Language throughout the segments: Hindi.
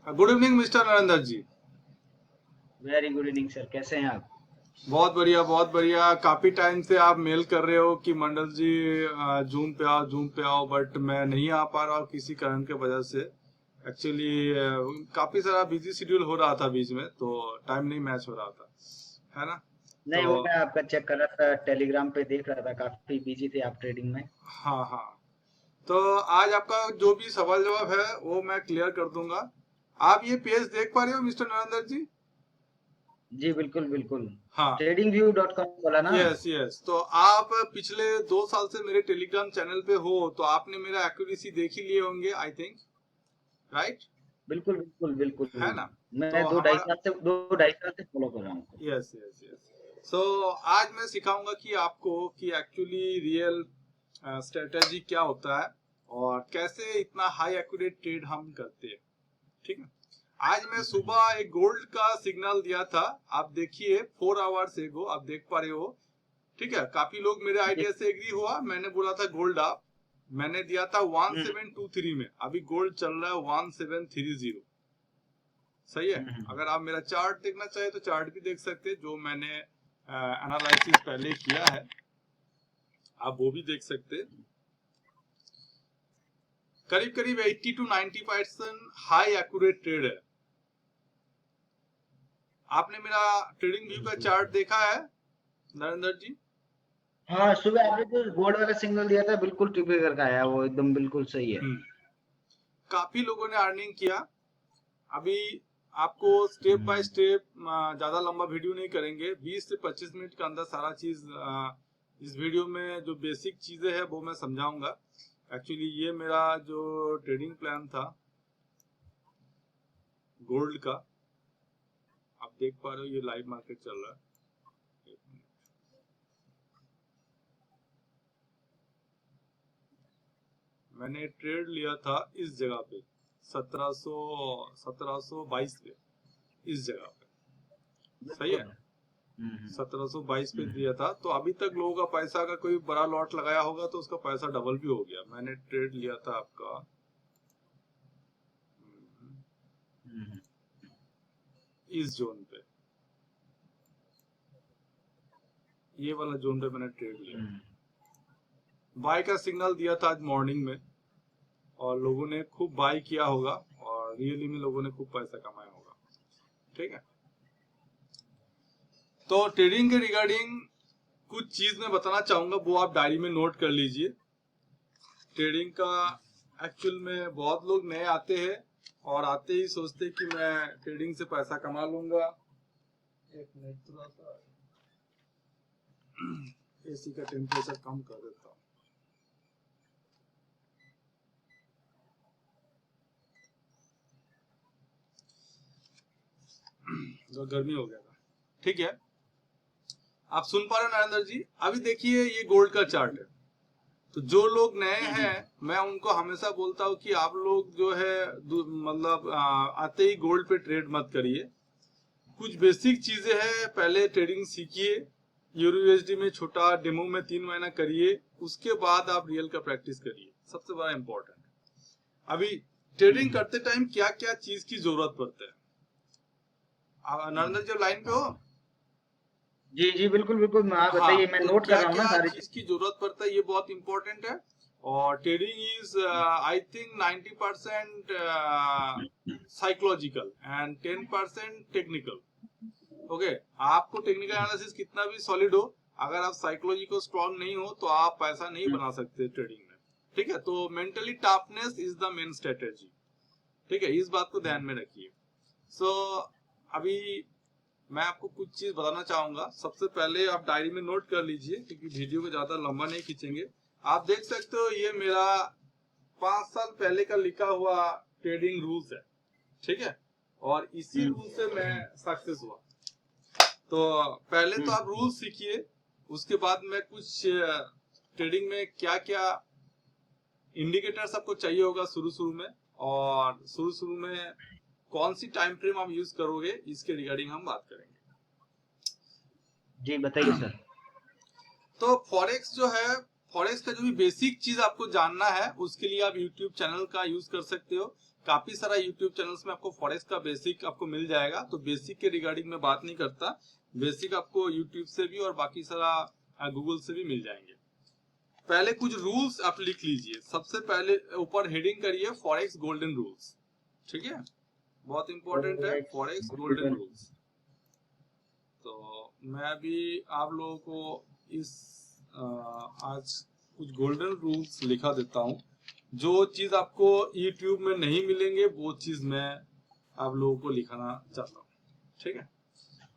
गुड इवनिंग मिस्टर नरेंद्र जी। वेरी गुड इवनिंग सर, कैसे हैं आप? बहुत बढ़िया बहुत बढ़िया। काफी टाइम से आप मेल कर रहे हो कि मंडल जी जूम पे आओ जूम पे आओ, बट मैं नहीं आ पा रहा हूँ किसी कारण के वजह से। एक्चुअली काफी सारा बिजी शेड्यूल हो रहा था बीच में, तो टाइम नहीं मैच हो रहा था, है ना। नहीं, तो वो मैं आपका चेक कर रहा था, टेलीग्राम पे देख रहा था, काफी बिजी थे आप ट्रेडिंग में। हाँ हाँ, तो आज आपका जो भी सवाल जवाब है वो मैं क्लियर कर दूंगा। आप ये पेज देख पा रहे हो मिस्टर नरेंद्र जी? जी बिल्कुल बिल्कुल। हाँ, tradingview.com बोला ना? Yes yes. तो आप पिछले 2 साल से मेरे टेलीग्राम चैनल पे हो, तो आपने मेरा एक्यूरेसी देख ही लिए होंगे, आई थिंक, राइट? बिल्कुल बिल्कुल है बिल्कुल। ना। मैं तो दो ढाई हमारा, साल से दो ढाई साल से फॉलो कर रहा हूँ। Yes yes yes. सो आज मैं सिखाऊंगा कि आपको कि एक्चुअली रियल स्ट्रेटेजी क्या होता है और कैसे इतना हाई एक्यूरेट ट्रेड हम करते हैं। ठीक है। आज मैं सुबह एक गोल्ड का सिग्नल दिया था, आप देखिए 4 आवर्स एगो, आप देख पा रहे हो। ठीक है, काफी लोग मेरे जी। आइडिया से एग्री हुआ। मैंने बोला था गोल्ड आप, मैंने दिया था हम्म 1723 में, अभी गोल्ड चल रहा है 1730। सही है। हम्म। अगर आप मेरा चार्ट देखना चाहे तो चार्ट भी देख सकते हैं, जो मैंने एनालिसिस पहले किया है, आप वो भी देख सकते हैं। करीब करीब 80 to 90% हाई एक्यूरेट ट्रेड है। आपने मेरा ट्रेडिंग व्यू का चार्ट देखा है नरेंद्र जी? हाँ, सुबह आपने जो गोल्ड वाला सिग्नल दिया था बिल्कुल टिपे करके आया, वो एकदम बिल्कुल सही है। हम्म। काफी लोगों ने अर्निंग किया। अभी आपको स्टेप बाय हम्म। स्टेप, ज्यादा लंबा वीडियो नहीं करेंगे, 20 से 25 मिनट के अंदर सारा चीज इस वीडियो में जो बेसिक चीजें हैं वो मैं समझाऊंगा। एक्चुअली ये मेरा जो ट्रेडिंग प्लान था गोल्ड का, आप देख पा रहे हो ये लाइव मार्केट चल रहा है। एक मिनट। मैंने ट्रेड लिया था इस जगह पे 1722 पे, इस जगह पे। सही है। बिल्कुल। 1722 पे हम्म। दिया था, तो अभी तक लोगों का पैसा, अगर कोई बड़ा लॉट लगाया होगा तो उसका पैसा डबल भी हो गया। मैंने ट्रेड लिया था आपका हम्म। इस जोन पे, ये वाला जोन पे मैंने ट्रेड लिया। हम्म। बाय का सिग्नल दिया था आज मॉर्निंग में, और लोगों ने खूब बाय किया होगा और रियली में लोगों ने खूब पैसा कमाया होगा। ठीक है। तो ट्रेडिंग के रिगार्डिंग कुछ चीज मैं बताना चाहूंगा, वो आप डायरी में नोट कर लीजिए। ट्रेडिंग का एक्चुअल में बहुत लोग नए आते हैं और आते ही सोचते कि मैं ट्रेडिंग से पैसा कमा लूंगा। एक मिनट, थोड़ा सा एसी का टेम्परेचर कम कर देता हूँ। तो गर्मी हो गया था। ठीक है, आप सुन पा रहे हो नरेंद्र जी? अभी देखिए ये गोल्ड का चार्ट है। तो जो लोग नए हैं, मैं उनको हमेशा बोलता हूँ कि आप लोग जो है मतलब आते ही गोल्ड पे ट्रेड मत करिए। कुछ बेसिक चीजें हैं, पहले ट्रेडिंग सीखिए, यूरो यूएसडी में छोटा डेमो में 3 महीना करिए, उसके बाद आप रियल का प्रैक्टिस करिए, सबसे बड़ा इंपॉर्टेंट। अभी ट्रेडिंग करते टाइम क्या क्या चीज की जरूरत पड़ता है, नरेंद्र जी लाइन पे हो? जी जी बिल्कुल बिल्कुल, आप हाँ, बताइए, मैं तो नोट कर क्या रहा हूँ ना क्या सारी चीज चीज। की जरूरत पड़ता है ये बहुत इंपॉर्टेंट है। और trading is I think 90% psychological and 10% technical. Okay. आपको टेक्निकल एनालिसिस कितना भी सॉलिड हो, अगर आप साइकोलॉजी को स्ट्रांग नहीं हो तो आप पैसा नहीं बना सकते ट्रेडिंग में। ठीक है, तो mentally toughness is the main strategy. ठीक है, इस बात को ध्यान में रखिए। सो अभी मैं आपको कुछ चीज बताना चाहूंगा। सबसे पहले आप डायरी में नोट कर लीजिए, क्योंकि वीडियो को ज्यादा लंबा नहीं खींचेंगे। आप देख सकते हो ये मेरा 5 साल पहले का लिखा हुआ ट्रेडिंग रूल्स है। ठीक है, और इसी रूल से मैं सक्सेस हुआ। तो पहले तो आप रूल सीखिए, उसके बाद में कुछ ट्रेडिंग में क्या क्या इंडिकेटर्स आपको चाहिए होगा शुरू शुरू में, और शुरू शुरू में कौन सी टाइम फ्रेम आप यूज करोगे, इसके रिगार्डिंग हम बात करेंगे। जी बताइए सर। तो फॉरेक्स जो है, फॉरेक्स का जो भी बेसिक चीज आपको जानना है उसके लिए आप यूट्यूब चैनल का यूज कर सकते हो। काफी सारा यूट्यूब चैनल्स में आपको फॉरेक्स का बेसिक आपको मिल जाएगा, तो बेसिक के रिगार्डिंग में बात नहीं करता, बेसिक आपको यूट्यूब से भी और बाकी सारा गूगल से भी मिल जाएंगे। पहले कुछ रूल्स आप लिख लीजिए। सबसे पहले ऊपर हेडिंग करिए फॉरेक्स गोल्डन रूल्स, ठीक है, बहुत इंपॉर्टेंट है फॉरेक्स गोल्डन रूल्स। तो मैं भी आप लोगों को इस आज कुछ गोल्डन रूल्स लिखा देता हूँ। जो चीज आपको YouTube में नहीं मिलेंगे वो चीज मैं आप लोगों को लिखाना चाहता हूँ, ठीक है।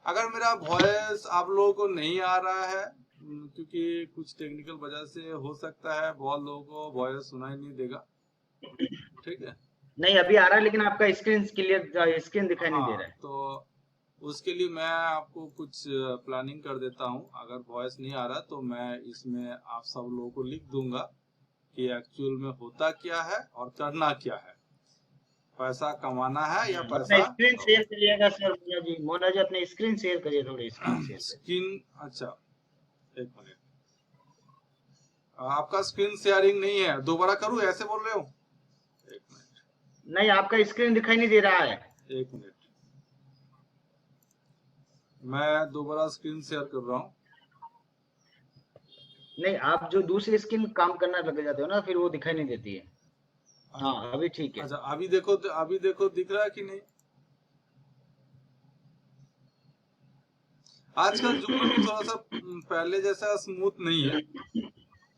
अगर मेरा वॉइस आप लोगों को नहीं आ रहा है क्योंकि कुछ टेक्निकल वजह से हो सकता है बहुत लोगों को वॉइस सुनाई नहीं देगा, ठीक है। नहीं अभी आ रहा है, लेकिन आपका स्क्रीन क्लियर, स्क्रीन दिखाई नहीं दे रहा है। तो उसके लिए मैं आपको कुछ प्लानिंग कर देता हूँ। अगर वॉइस नहीं आ रहा तो मैं इसमें आप सब लोगों को लिख दूंगा कि एक्चुअल में होता क्या है और करना क्या है, पैसा कमाना है या पैसा। स्क्रीन शेयर करिएगा सर मोना जी, मोना जी अपने स्क्रीन शेयर करिए, थोड़ी स्क्रीन शेयर स्क्रीन, अच्छा एक मिनट, आपका स्क्रीन शेयरिंग नहीं है, दोबारा करूँ, ऐसे बोल रहे हो? एक मिनट, नहीं आपका स्क्रीन दिखाई नहीं दे रहा है। एक मिनट, मैं दोबारा स्क्रीन शेयर कर रहा हूँ। नहीं आप जो दूसरी स्क्रीन काम करना लग जाते हो ना, फिर वो दिखाई नहीं देती है। हाँ अभी ठीक है। अच्छा अभी देखो दिख रहा है कि नहीं? आजकल जूम भी थोड़ा सा पहले जैसा स्मूथ नहीं है,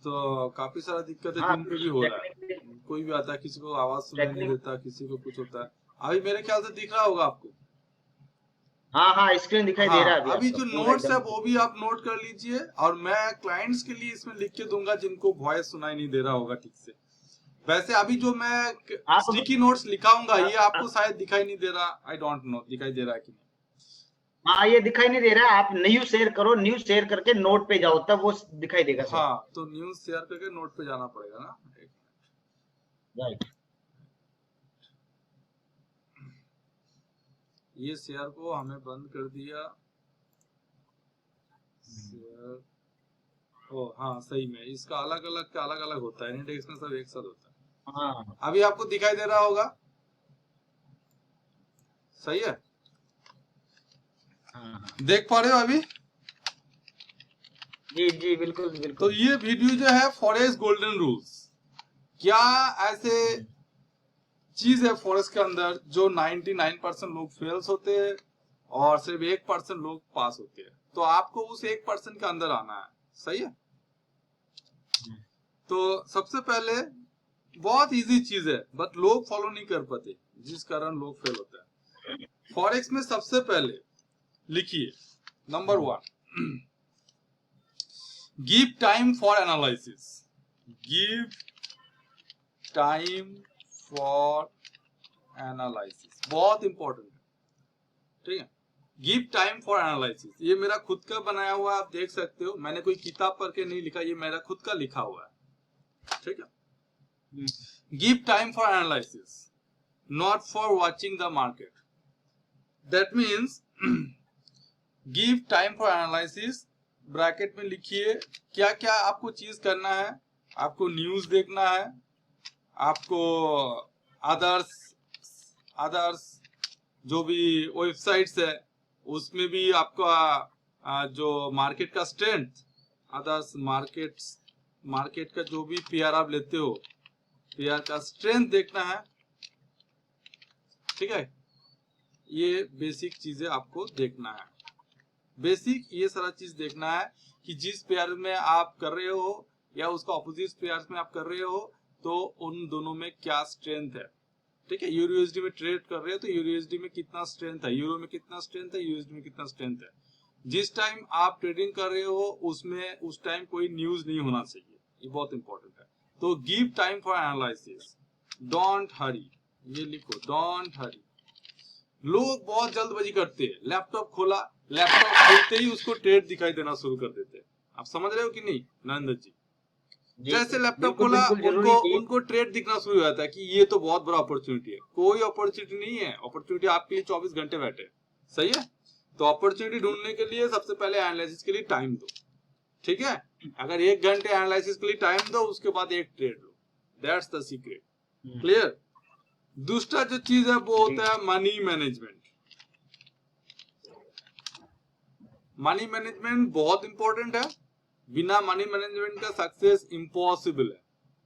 तो काफी सारा दिक्कत है जूम पे भी हो रहा है। कोई भी आता है, किसी को आवाज सुनाई नहीं देता, किसी को कुछ होता है। अभी मेरे ख्याल से दिख रहा होगा आपको। हाँ स्क्रीन दिखाई दे रहा है अभी जो नोट्स है वो भी आप नोट कर लीजिए, और मैं क्लाइंट्स के लिए इसमें लिख के दूंगा जिनको वॉइस सुनाई नहीं दे रहा होगा ठीक से। वैसे अभी जो मैं स्टिकी नोट्स लिखाऊंगा ये आपको शायद दिखाई नहीं दे रहा, आई डोंट नो दिखाई दे रहा है कि नहीं। हाँ ये दिखाई नहीं दे रहा है। आप न्यूज शेयर करो, न्यूज शेयर करके नोट पे जाओ, तब वो दिखाई देगा सर। हाँ तो न्यूज शेयर करके नोट पे जाना पड़ेगा ना। राइट, ये शेयर को हमें बंद कर दिया। शेयर, ओ हाँ सही में इसका अलग अलग होता है, इंडेक्स में सब एक साथ होता है। हाँ अभी आपको दिखाई दे रहा होगा, सही है? हाँ देख पा रहे हो अभी? जी जी बिल्कुल बिल्कुल। तो ये वीडियो जो है फॉरेक्स गोल्डन रूल्स, क्या ऐसे चीज है फॉरेक्स के अंदर जो 99% लोग फेल्स होते हैं और सिर्फ 1% लोग पास होते हैं, तो आपको उस 1% के अंदर आना है, सही है? तो सबसे पहले बहुत इजी चीज है बट लोग फॉलो नहीं कर पाते, जिस कारण लोग फेल होते हैं। फॉरेक्स में सबसे पहले लिखिए number 1, give time for analysis. Give time for analysis बहुत इंपॉर्टेंट है, ठीक है। गिव टाइम फॉर एनालिसिस, ये मेरा खुद का बनाया हुआ आप देख सकते हो, मैंने कोई किताब पढ़ के नहीं लिखा, ये मेरा खुद का लिखा हुआ है, ठीक है। Give time for analysis not for watching the market. That means give time for analysis, bracket में लिखिए क्या क्या आपको चीज करना है। आपको न्यूज देखना है, आपको अदर्स जो भी वेबसाइट्स है उसमें भी आपका जो मार्केट का स्ट्रेंथ, अदर्स मार्केट का जो भी पीआर आप लेते हो, पीआर का स्ट्रेंथ देखना है, ठीक है। ये बेसिक चीजें आपको देखना है, बेसिक ये सारा चीज देखना है कि जिस पेयर में आप कर रहे हो या उसका ऑपोजिट पेयर में आप कर रहे हो तो उन दोनों में क्या स्ट्रेंथ है, ठीक है। यूरोयूएसडी में ट्रेड कर रहे हो तो यूरोयूएसडी में कितना स्ट्रेंथ है, यूरो में कितना स्ट्रेंथ है, यूएसडी में कितना स्ट्रेंथ है। जिस टाइम आप ट्रेडिंग कर रहे हो उसमें उस टाइम कोई न्यूज नहीं होना चाहिए, ये बहुत इंपॉर्टेंट है। तो give time for analysis, don't हरी, ये लिखो डोंट हरी। लोग बहुत जल्दबाजी करते हैं, लैपटॉप खोला, लैपटॉप खोलते ही उसको ट्रेड दिखाई देना शुरू कर देते हैं। आप समझ रहे हो कि नहीं नरेंद्र जी? जैसे लैपटॉप खोला उनको ट्रेड दिखना शुरू हो जाता है कि ये तो बहुत बड़ा अपॉर्चुनिटी है। कोई अपॉर्चुनिटी नहीं है, अपॉर्चुनिटी आपके लिए 24 घंटे बैठे, सही है। तो अपॉर्चुनिटी ढूंढने के लिए सबसे पहले एनालिसिस के लिए टाइम दो, ठीक है। अगर 1 घंटे एनालिसिस के लिए टाइम दो, उसके बाद एक trade low, that's the secret, clear. दूसरा जो चीज है वो होता है मनी मैनेजमेंट। मनी मैनेजमेंट बहुत इंपॉर्टेंट है। बिना मनी मैनेजमेंट का सक्सेस इम्पॉसिबल है।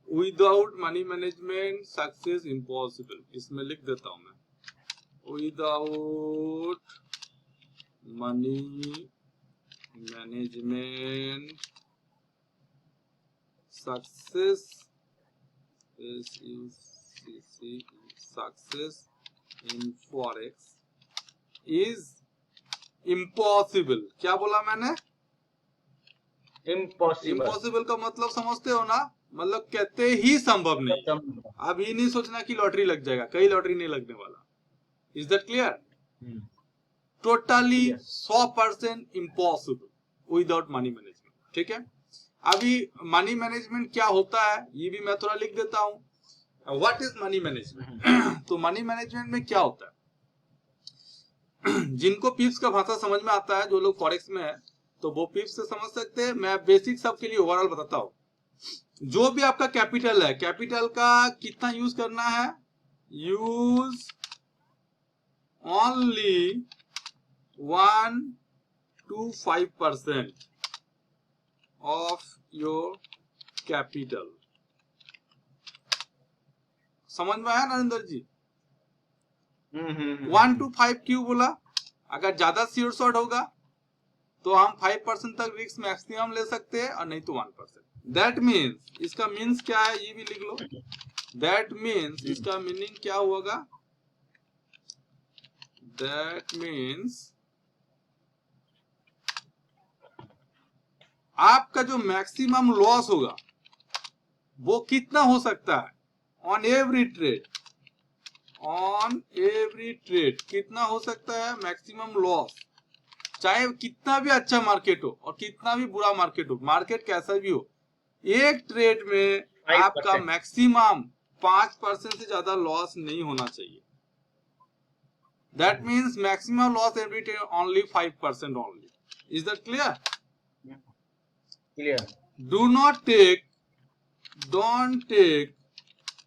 Without money management success impossible. इसमें लिख देता हूं मैं, without money management success in forex is impossible. क्या बोला मैंने? इम्पॉसिबल का मतलब समझते हो ना? मतलब कहते ही संभव नहीं। अब ये नहीं सोचना कि लॉटरी लग जाएगा, कहीं लॉटरी नहीं लगने वाला। Is that clear? Totally 100% impossible without money management. ठीक है, अभी मनी मैनेजमेंट क्या होता है ये भी मैं थोड़ा लिख देता हूं। What is money management? तो मनी मैनेजमेंट में क्या होता है, जिनको पिप्स का भाषा समझ में आता है, जो लोग फॉरेक्स में है तो वो पिप्स से समझ सकते हैं। मैं बेसिक सबके लिए ओवरऑल बताता हूं। जो भी आपका कैपिटल है, कैपिटल का कितना यूज करना है? Use only 1 to 5% of your capital। समझ में आया नरेंद्र जी? 1 to 5 क्यों बोला? अगर ज्यादा श्योर शॉर्ट होगा तो हम 5% तक रिस्क मैक्सिमम ले सकते हैं, और नहीं तो 1%। दैट मीन्स, इसका मीन्स क्या है ये भी लिख लो। दैट मीन्स इसका मीनिंग क्या होगा? दैट मीन्स आपका जो मैक्सिमम लॉस होगा वो कितना हो सकता है on every trade? On every trade कितना हो सकता है मैक्सिमम लॉस? चाहे कितना भी अच्छा मार्केट हो और कितना भी बुरा मार्केट हो, मार्केट कैसा भी हो, एक ट्रेड में आपका मैक्सिमम 5% से ज्यादा लॉस नहीं होना चाहिए। That means maximum loss every trade only 5% only. Is that clear? Clear. Don't take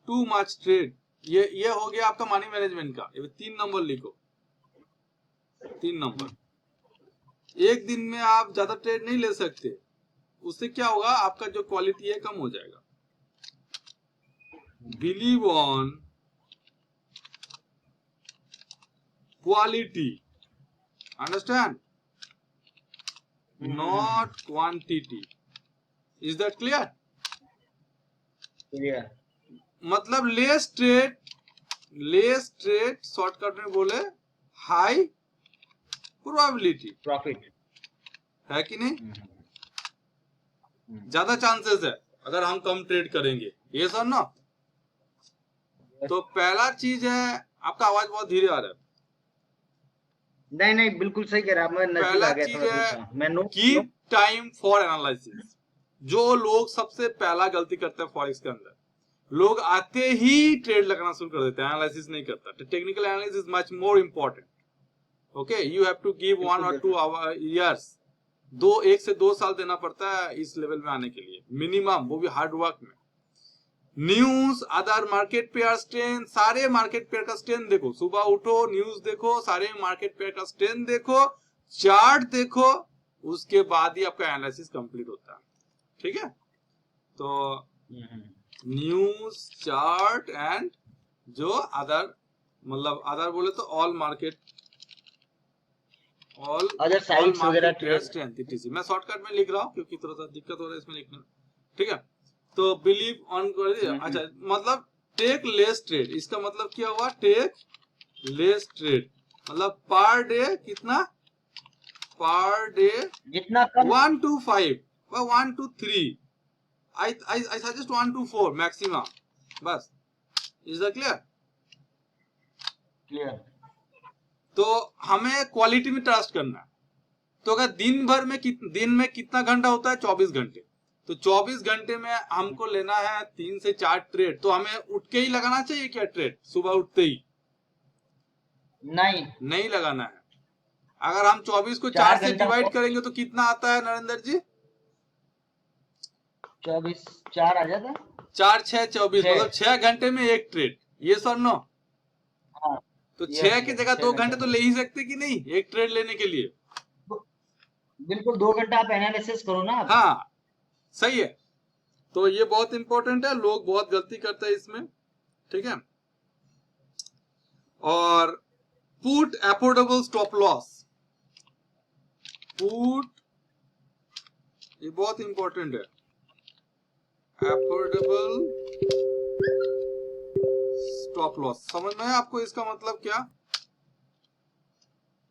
too much trade. ये हो गया आपका मनी मैनेजमेंट का। ये 3 नंबर लिखो, 3 नंबर। एक दिन में आप ज्यादा ट्रेड नहीं ले सकते, उससे क्या होगा, आपका जो क्वालिटी है कम हो जाएगा। Believe on quality, understand, not quantity. Is that clear? Clear. मतलब लेस ट्रेड शॉर्टकट में बोले हाई प्रोबेबिलिटी प्रॉफिट है कि नहीं? ज्यादा चांसेस है अगर हम कम ट्रेड करेंगे। ये सर ना। तो पहला चीज है, आपका आवाज बहुत धीरे आ रहा है। नहीं बिल्कुल सही कह रहा है। मैं नजदीक आ गया था। मैं note keep time for analysis. जो लोग सबसे पहला गलती करते हैं फॉरेक्स के अंदर, लोग आते ही ट्रेड लगाना शुरू कर देते हैं, एनालिसिस नहीं करता। Technical analysis is much more important. Okay, you have to give 1 or 2 years, 1 से 2 साल देना पड़ता है इस लेवल में आने के लिए मिनिमम, वो भी हार्ड वर्क में। News, other market pair strength, सारे मार्केट पेयर का स्ट्रेंथ देखो। सुबह उठो, न्यूज देखो, सारे मार्केट पेयर का स्ट्रेंथ देखो, चार्ट देखो, उसके बाद ही आपका एनालिसिस कंप्लीट होता है। ठीक है, तो न्यूज, चार्ट एंड जो अदर, मतलब अदर बोले तो all market, all market strength etc.. मैं शॉर्टकट में लिख रहा हूँ क्योंकि थोड़ा सा दिक्कत हो रहा है इसमें लिखने में। ठीक है, तो बिलीव ऑन, अच्छा मतलब टेक लेस ट्रेड। इसका मतलब क्या हुआ? टेक लेस ट्रेड मतलब पर डे कितना? पर डे जितना 1 to 5 or 1 to 3। I suggest 1 to 4 maximum, बस। Is that clear? क्लियर। तो हमें क्वालिटी में ट्रस्ट करना है। तो अगर दिन में कितना घंटा होता है? 24 घंटे। तो 24 घंटे में हमको लेना है 3 से 4 ट्रेड। तो हमें उठ के ही लगाना चाहिए क्या ट्रेड? सुबह उठते ही नहीं लगाना है। अगर हम 24 को 4 से डिवाइड करेंगे तो कितना आता है नरेंद्र जी? 24 4 आ जाता है। 4 6 24 मतलब 6 घंटे में एक ट्रेड। ये सर नो। तो Yes, 6 की yes, जगह 6 2 घंटे घंटे तो ले ही सकते कि नहीं एक ट्रेड लेने के लिए। बिल्कुल 2 घंटा आप एनालिसिस करो ना आप। हाँ सही है। तो ये बहुत इंपॉर्टेंट है, लोग बहुत गलती करते हैं इसमें, ठीक है। और put affordable stop loss, put, ये बहुत इंपॉर्टेंट है, अफोर्डेबल स्टॉप लॉस। समझ में है आपको इसका मतलब क्या?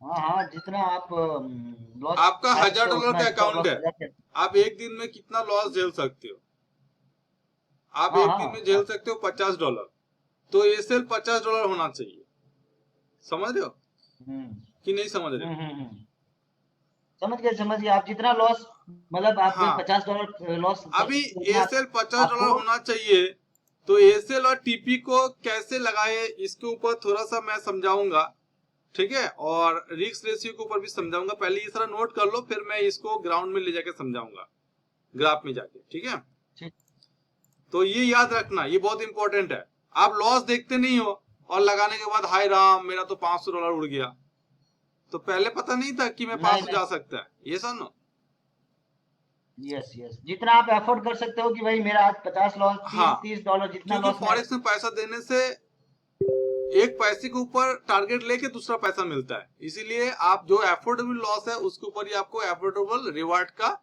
हाँ हाँ, जितना आप लॉस आपका खा सकते हो $1000 उतना का स्टॉप अकाउंट लॉस है, लगा के। आप एक दिन में कितना लॉस झेल सकते हो? आप हाँ एक दिन में हाँ झेल सकते हो $50, तो एसएल $50 होना चाहिए। समझ रहे हो कि नहीं समझ रहे हो? समझ गए आप जितना लॉस मतलब आप हाँ, $50 लॉस कर अभी सकते हो उतना एसएल $50 आपको। होना चाहिए। तो एसएल और टीपी को कैसे लगाए इसके ऊपर थोड़ा सा मैं समझाऊंगा, ठीक है। और रिस्क रेशियो के ऊपर भी समझाऊंगा। पहले ये सारा नोट कर लो, फिर मैं इसको ग्राउंड में ले जाके समझाऊंगा, ग्राफ में जाके, ठीक है। ठीक। तो ये याद रखना, ये बहुत इंपॉर्टेंट है। आप लॉस देखते नहीं हो और लगाने के बाद हाय राम मेरा तो $500 उड़ गया। तो पहले पता नहीं था कि मैं नहीं 500 नहीं, जा सकता है, ये सुनो। यस यस, जितना आप अफोर्ड कर सकते हो कि भाई मेरा आज 50 लॉस, हाँ, 30 $30 जितना क्योंकि लॉस मैं। फॉरेक्स में पैसा देने से एक पैसे के ऊपर टारगेट लेके दूसरा पैसा मिलता है, इसीलिए आप जो एफोर्डेबल लॉस है उसके ऊपर ही आपको एफोर्डेबल रिवार्ड का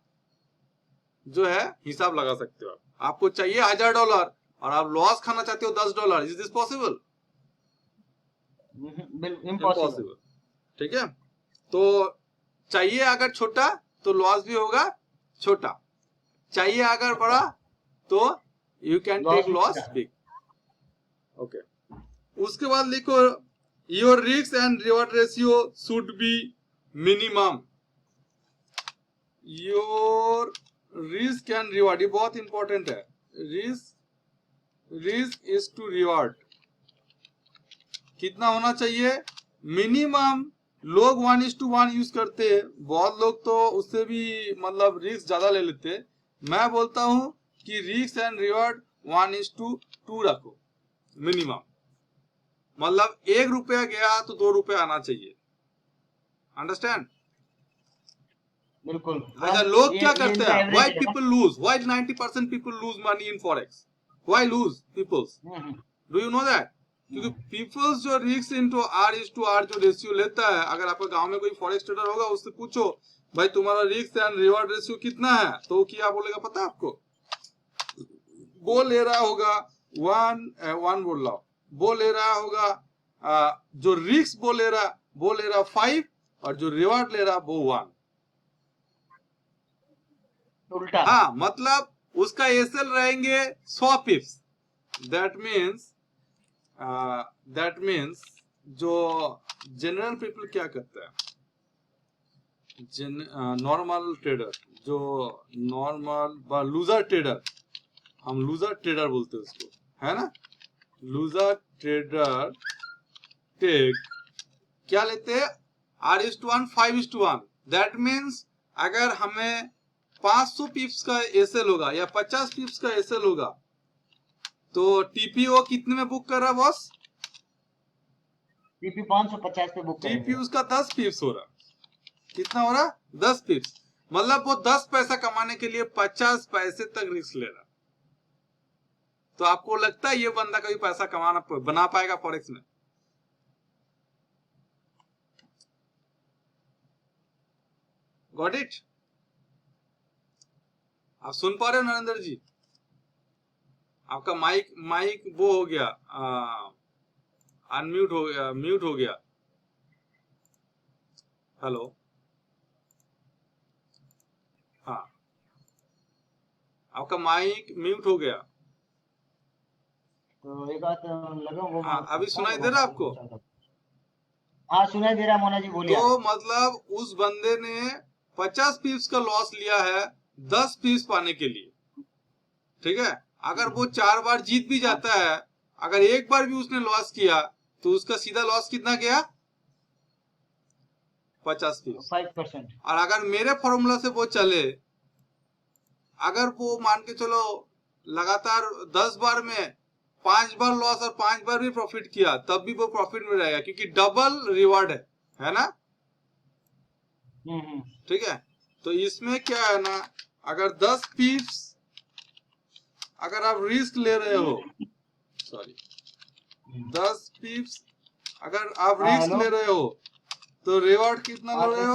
जो है हिसाब लगा सकते हो। आपको चाहिए $1000 और आप लॉस खाना चाहते हो $10, is this possible? Impossible. Impossible, ठीक है। तो चाहिए अगर छोटा तो लॉस भी होगा छोटा, चाहिए अगर बड़ा तो you can take loss big. Okay, उसके बाद लिखो your risk and reward ratio should be minimum. Your risk and reward, ये बहुत इंपॉर्टेंट है। रिस्क इज टू रिवॉर्ड कितना होना चाहिए? मिनिमम। लोग 1:1 यूज करते हैं, बहुत लोग तो उससे भी मतलब रिस्क ज्यादा ले लेते हैं। मैं बोलता हूं कि रिस्क एंड रिवॉर्ड 1:2 रखो मिनिमम। मतलब ₹1 गया तो ₹2 आना चाहिए। अंडरस्टैंड? बिल्कुल। अच्छा, लोग क्या ये करते इनका हैं? एवरेज व्हाई है ना। People lose? Why 90% people lose money in forex? Why lose peoples? Hmm, do you know that? क्योंकि पीपल्स जो रिस्क इनटू R/R जो रेशियो लेता है, अगर आपके गांव में कोई फॉरेक्स ट्रेडर होगा उससे पूछो भाई तुम्हारा रिस्क एंड रिवॉर्ड रेशियो कितना है, तो क्या बोलेगा पता है आपको? वो ले रहा होगा 1 बोल रहा हूं, वो ले रहा होगा जो रिस्क वो ले रहा 5 और जो रिवॉर्ड ले रहा वो 1। उल्टा। हाँ, मतलब उसका एसएल रहेंगे 100 पिप्स। दैट मीन्स जो जनरल पीपल क्या करता है, नॉर्मल ट्रेडर, जो नॉर्मल लूजर ट्रेडर, हम लूजर ट्रेडर बोलते हैं उसको, है ना। लूजर ट्रेडर टेक क्या लेते हैं? R/1 5:1। दैट मीन्स अगर हमें 500 पिप्स का एसएल होगा या 50 पिप्स का एसएल होगा तो टीपीओ कितने में बुक कर रहा है बॉस? टीपी 550 पे बुक करेंगे। टीपीओ उसका 10 पिप्स हो रहा। कितना हो रहा? 10 पिप्स। मतलब वो 10 पैसा कमाने के लिए 50 पैसे तक रिस्क ले रहा। तो आपको लगता है ये बंदा कभी पैसा बना पाएगा फॉरेक्स में? Got it? आप सुन पा रहे हो नरेंद्र जी? आपका माइक वो हो गया, अनम्यूट हो गया, म्यूट हो गया। हेलो, हाँ, आपका माइक म्यूट हो गया। तो एक बात लगा वो। हाँ, अभी सुनाई दे रहा आपको? हाँ सुनाई दे रहा, मोना जी बोलिए। तो मतलब उस बंदे ने 50 पिप्स का लॉस लिया है 10 पिप्स पाने के लिए, ठीक है। अगर वो 4 बार जीत भी जाता है, अगर एक बार भी उसने लॉस किया तो उसका सीधा लॉस कितना गया? 50 पिप्स। 5%। और अगर मेरे फॉर्मूला से वो चले, अगर वो मान के चलो लगातार 10 बार में 5 बार लॉस और 5 बार भी प्रॉफिट किया तब भी वो प्रॉफिट में रहेगा, क्योंकि डबल रिवार्ड है ना। ठीक है, तो इसमें क्या है ना, अगर 10 पिप्स अगर आप रिस्क ले रहे हो, सॉरी 10 पिप्स अगर आप रिस्क ले रहे हो तो रिवार्ड कितना ले रहे हो,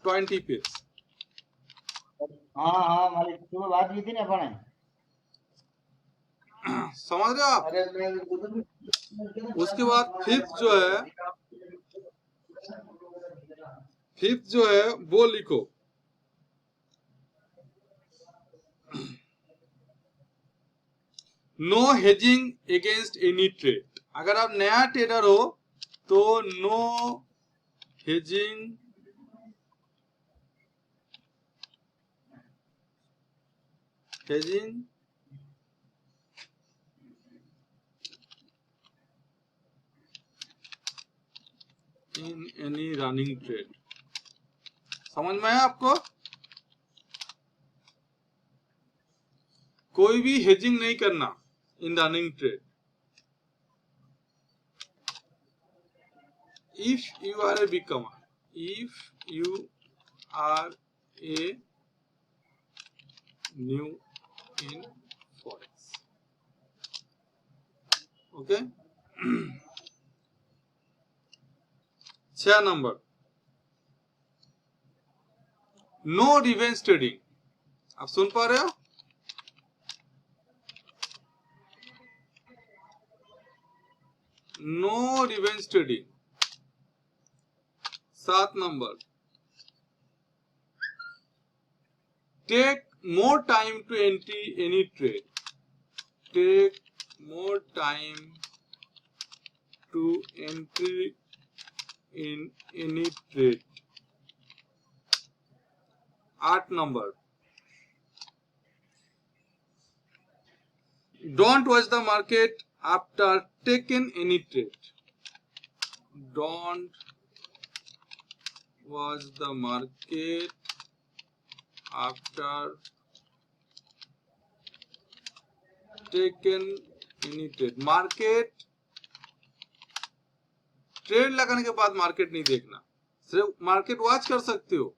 20 पिप्स। हाँ हमारी सुबह बात की थी ना अपन, समझ रहे हो आप। उसके बाद फिफ्थ जो है वो लिखो, no hedging against any trade. अगर आप नया ट्रेडर हो तो no hedging in any running trade. समझ में है आपको, कोई भी हेजिंग नहीं करना in running trade. if you are a beginner, if you are a new in forex, okay। 6 number, no revenge trading. आप सुन पा रहे हो, no revenge trading. 7 number, take more time to entry any trade, take more time to entry in any trade. 8 number, don't watch the market after taken any trade, don't watch the market after taken any trade. Market trade लगाने के बाद मार्केट नहीं देखना, सिर्फ मार्केट वॉच कर सकते हो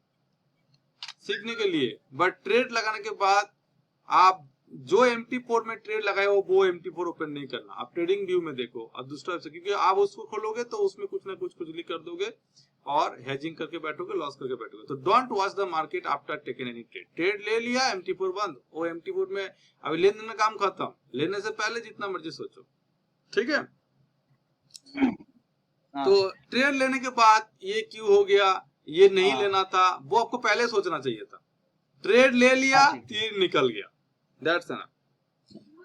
सीखने के लिए, बट ट्रेड लगाने के बाद आप जो एम्प्टी पोर्ट में ट्रेड लगाए हो वो एम्प्टी पोर्ट ओपन नहीं करना। आप ट्रेडिंग व्यू में देखो, आप दूसरा, क्योंकि आप उसको खोलोगे तो उसमें कुछ ना कुछ खुजली कर दोगे और हेजिंग करके बैठोगे, लॉस करके बैठोगे। तो don't watch the market after taken any trade. Trade ले लिया, एम्प्टी पोर्ट बंद, वो एम्प्टी पोर्ट में अभी लेन देन का काम खत्म, लेने से पहले जितना मर्जी सोचो, ठीक है। तो ट्रेड लेने के बाद ये क्यों हो गया, ये नहीं लेना था, वो आपको पहले सोचना चाहिए था। ट्रेड ले लिया, तीर निकल गया, that's enough.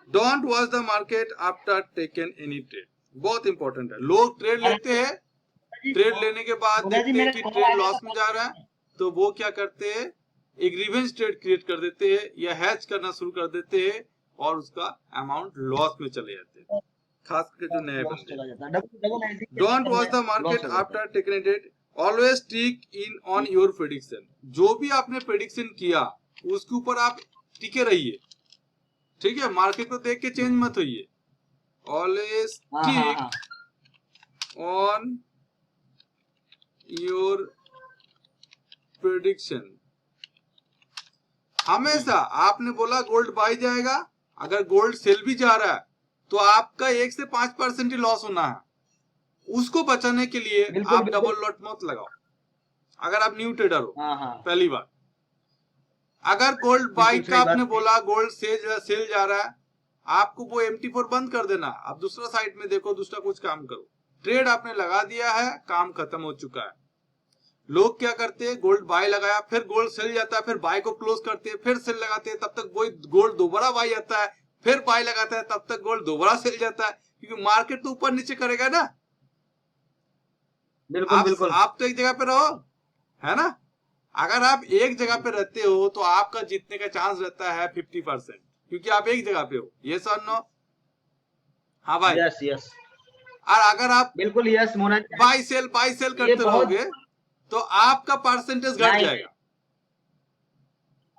Don't watch the market after taken any trade, बहुत इंपॉर्टेंट है। लोग ट्रेड लेते हैं, ट्रेड लेने के बाद देखते हैं कि ट्रेड लॉस में जा रहा है, तो वो क्या करते हैं, एक रिवेंज ट्रेड क्रिएट कर देते हैं या हैच करना शुरू कर देते हैं और उसका अमाउंट लॉस में चले जाते हैं, खास करके जो नए बंदे। Don't watch the market after taken any trade, always stick in on your prediction. जो भी आपने प्रेडिक्शन किया उसके ऊपर आप टिके रहिए, ठीक है। मार्केट को देख के चेंज मत होइए, always stick on your prediction. हमेशा आपने बोला गोल्ड बाई जाएगा, अगर गोल्ड सेल भी जा रहा है तो आपका 1 से 5% ही लॉस होना है। उसको बचाने के लिए आप डबल लॉट मत लगाओ अगर आप न्यू ट्रेडर हो। पहली बार, अगर गोल्ड बाई का आपने बोला, गोल्ड सेल जा रहा है, आपको वो MT4 बंद कर देना, आप दूसरा साइड में देखो, दूसरा कुछ काम करो। ट्रेड आपने लगा दिया है, काम खत्म हो चुका है। लोग क्या करते हैं, गोल्ड बाय लगाया, फिर गोल्ड सेल जाता है, फिर बाय को क्लोज करते हैं, फिर सेल लगाते हैं, तब तक वही गोल्ड दोबारा बाय आता है, फिर बाय लगाता है, तब तक गोल्ड दोबारा सेल जाता है, क्योंकि मार्केट तो ऊपर नीचे करेगा ना। बिल्कुल बिल्कुल। आप तो एक जगह पे रहो, है ना। अगर आप एक जगह पे रहते हो तो आपका जीतने का चांस रहता है 50%, क्योंकि आप एक जगह पे हो। ये सर नो, हाँ भाई, यस यस। और अगर आप बिल्कुल यस मोना, बाय सेल करते रहोगे तो आपका परसेंटेज घट जाएगा।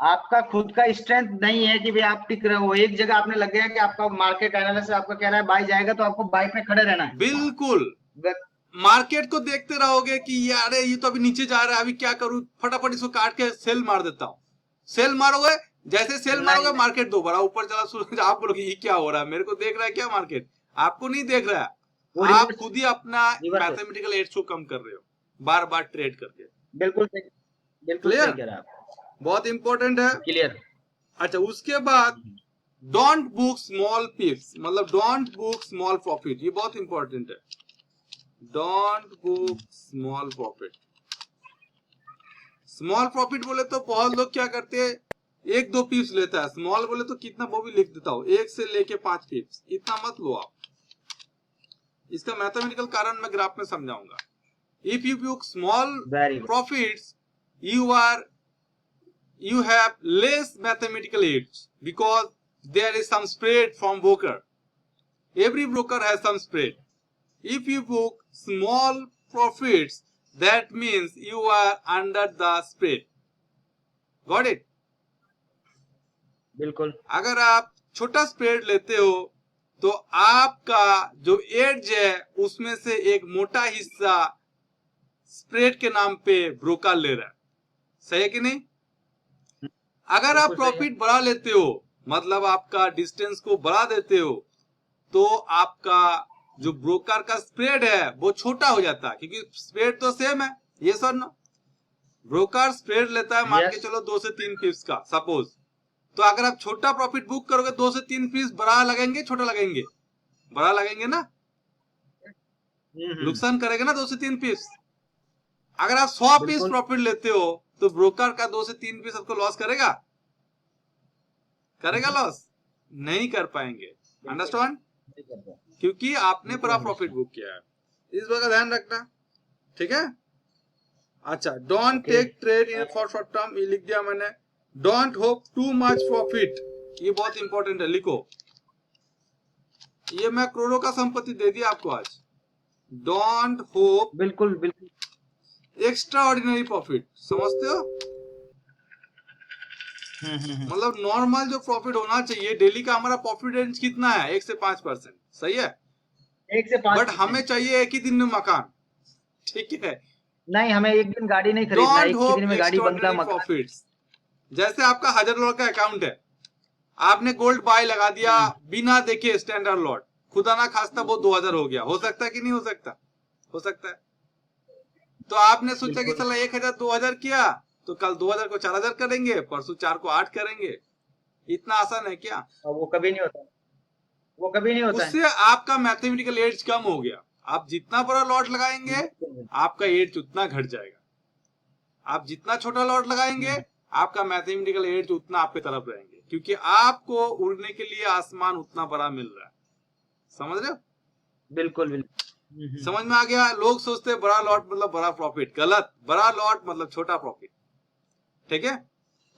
आपका खुद का स्ट्रेंथ नहीं है कि भाई आप टिक रहे हो एक जगह, आपने लग गया कि आपका मार्केट एनालिसिस आपका कह रहा है बाई जाएगा तो आपको बाई पे खड़े रहना है। बिल्कुल, मार्केट को देखते रहोगे कि यार ये तो अभी नीचे जा रहा है, अभी क्या करूं, फटाफट इसको काट के सेल मार देता हूं। सेल मारोगे, जैसे सेल मारोगे मार्केट दोबारा ऊपर चला शुरू, आप बोलोगे ये क्या हो रहा है, मेरे को देख रहा है क्या मार्केट? आपको नहीं देख रहा है, आप खुद ही अपना मैथमेटिकल एज को कम कर रहे हो बार बार ट्रेड करके। बिल्कुल सही, बिल्कुल सही कह रहे हैं आप, बहुत इंपॉर्टेंट है। क्लियर। अच्छा, उसके बाद डोंट बुक स्मॉल पिप्स, मतलब डोंट बुक स्मॉल प्रॉफिट, ये बहुत इंपॉर्टेंट है। Don't book small profit. Small profit बोले तो बहुत लोग क्या करते हैं, एक दो पिप्स लेता है। स्मॉल बोले तो कितना वो भी लिख देता हूं, 1 से लेके 5 पिप्स, इतना मत लो आप। इसका मैथमेटिकल कारण मैं ग्राफ में समझाऊंगा। If you book small profits, you have less mathematical edge because there is some spread from broker. Every broker has some spread. If you book small profits, that means you are under the spread. Got it? बिल्कुल। अगर आप छोटा स्प्रेड लेते हो तो आपका जो एज है उसमें से एक मोटा हिस्सा स्प्रेड के नाम पे ब्रोकर ले रहा है। सही है कि नहीं? अगर आप प्रॉफिट बढ़ा लेते हो, मतलब आपका डिस्टेंस को बढ़ा देते हो, तो आपका जो ब्रोकर का स्प्रेड है वो छोटा हो जाता है, क्योंकि स्प्रेड तो सेम है। ये सर नो, ब्रोकर स्प्रेड लेता है मान के चलो 2 से 3 पिप्स का सपोज, तो अगर आप छोटा प्रॉफिट बुक करोगे 2 से 3 पिप्स बड़ा लगेंगे छोटा लगेंगे? बड़ा लगेंगे ना, नुकसान करेगा ना 2 से 3 पिप्स। अगर आप 100 पीस प्रॉफिट लेते हो तो ब्रोकर का 2 से 3 पीस आपको लॉस करेगा? करेगा लॉस? नहीं कर पाएंगे। अंडरस्टैंड? क्योंकि आपने बड़ा प्रॉफिट बुक किया है। इस बात का ध्यान रखना, ठीक है? अच्छा, don't take trade in for short term, ये लिख दिया मैंने। Don't hope too much profit, ये बहुत इंपॉर्टेंट है, लिखो। ये मैं करोड़ों का संपत्ति दे दिया आपको आज। डोंट होप, बिल्कुल बिल्कुल, एक्स्ट्रा ऑर्डिनरी प्रॉफिट, समझते हो? मतलब नॉर्मल जो प्रॉफिट होना चाहिए, डेली का हमारा प्रॉफिट रेंज कितना है? 1 से 5%, सही है? 1 से 5, बट हमें चाहिए एक ही दिन में मकान, ठीक है? नहीं, हमें एक दिन गाड़ी नहीं खरीदना, एक ही दिन में गाड़ी, बंगला, मकान। प्रॉफिट्स, जैसे आपका $1000 का अकाउंट है, आपने गोल्ड बाय लगा दिया बिना देखे स्टैंडर्ड लॉट, खुदा ना खास्ता वो 2000 हो गया। हो सकता है कि नहीं हो सकता? हो सकता है। तो आपने सोचा कि चला 1000 2000 किया, तो कल 2000 को 4000 करेंगे, परसों 4 को 8 करेंगे। इतना आसान है क्या? वो कभी नहीं होता, वो कभी नहीं होता। उससे आपका मैथमेटिकल एज कम हो गया। आप जितना बड़ा लॉट लगाएंगे आपका एज उतना घट जाएगा। आप जितना छोटा लॉट लगाएंगे आपका मैथमेटिकल एज उतना आपके तरफ रहेंगे, क्योंकि आपको उड़ने के लिए आसमान उतना बड़ा मिल रहा है। समझ रहे हो? बिल्कुल बिल्कुल, समझ में आ गया? लोग सोचते हैं बड़ा लॉट मतलब बड़ा प्रॉफिट, गलत। बड़ा लॉट मतलब छोटा प्रॉफिट, ठीक है?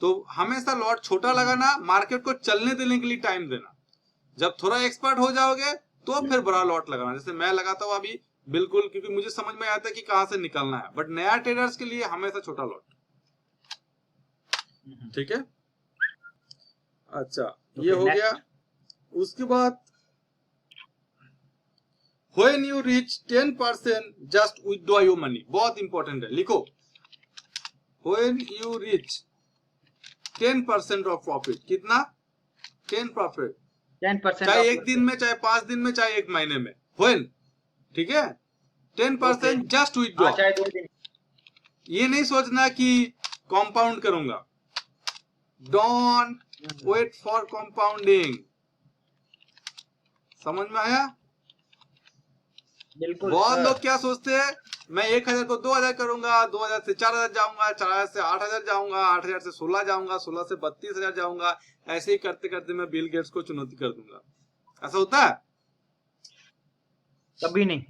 तो हमेशा लॉट छोटा लगाना, मार्केट को चलने देने के लिए टाइम देना। जब थोड़ा एक्सपर्ट हो जाओगे तो फिर बड़ा लॉट लगाना, जैसे मैं लगाता हूँ अभी, बिल्कुल, क्योंकि मुझे समझ में आता है कि कहां से निकलना है। बट नया ट्रेडर्स के लिए हमेशा छोटा लॉट, ठीक है? अच्छा, ये हो गया। उसके बाद When you reach 10%, just withdraw your money. बहुत इंपॉर्टेंट है, लिखो। When you reach 10% of profit, कितना? 10 प्रॉफिट, 10%, चाहे एक दिन में, चाहे 5 दिन में, चाहे 1 महीने में। When, ठीक है? 10% जस्ट विथड्रॉ। चाहे 2 दिन। ये नहीं सोचना कि कंपाउंड करूंगा। Don't wait for compounding. समझ में आया? बिल्कुल। बहुत लोग क्या सोचते हैं, मैं 1000 को 2000 करूंगा, 2000 से 4000 जाऊंगा, 4000 से 8000 जाऊंगा, 8000 से 16 जाऊंगा, 16 से 32000 जाऊंगा। ऐसे ही करते करते मैं बिल गेट्स को चुनौती कर दूंगा। ऐसा होता है? कभी नहीं।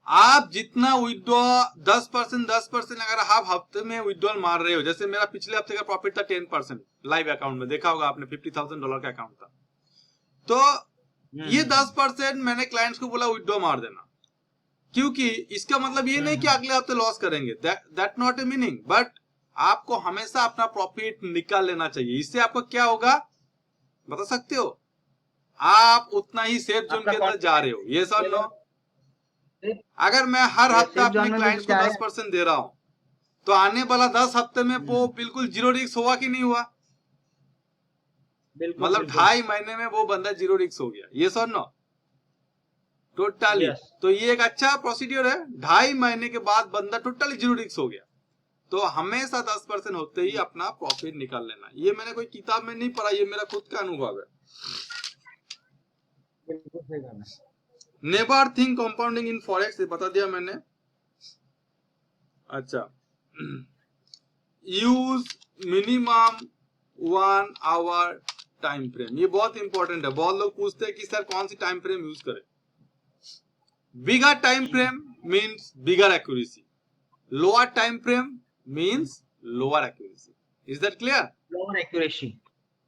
आप जितना विड्रॉ 10% अगर आप हफ्ते में विड्रॉल मार रहे हो, जैसे मेरा पिछले हफ्ते का प्रॉफिट था 10% लाइव अकाउंट में, देखा होगा आपने, $50,000 का अकाउंट था। तो ये 10% मैंने क्लाइंट्स को बोला विड्रॉ मार देना, क्योंकि इसका मतलब ये नहीं कि अगले हफ्ते लॉस करेंगे, that not a meaning. But आपको हमेशा अपना प्रॉफिट निकाल लेना चाहिए। इससे आपको क्या होगा बता सकते हो? आप उतना ही सेफ जोन आपका के अंदर जा रहे हो, ये सर नो। confidence- अगर मैं हर ये हफ्ता सेफ अपने जोन में भी क्लाइंट्स को जा रहे 10% दे रहा हूं, तो आने वाला 10 हफ्ते में वो बिल्कुल जीरो रिस्क हुआ कि नहीं हुआ? बिल्कुल मतलब बिल्कुल 2.5 महीने में वो बंदा जीरो रिस्क हो गया, ये सर नो टोटली। यस तो ये एक अच्छा प्रोसीड्योर है, 2.5 महीने के बाद बंदा टोटली जीरो रिस्क हो गया। तो हमेशा 10% होते ही अपना प्रॉफिट निकाल लेना। ये मैंने कोई किताब में नहीं पढ़ा, ये मेरा खुद का अनुभव है। बिल्कुल सही बात है। Never think compounding in forex, ये बता दिया मैंने। अच्छा, use minimum 1 hour time frame, ये बहुत इंपॉर्टेंट है। बहुत लोग पूछते हैं कि सर कौन सी टाइम फ्रेम यूज करें। Bigger time frame means bigger accuracy, lower time frame means lower accuracy. Is that clear? Lower accuracy.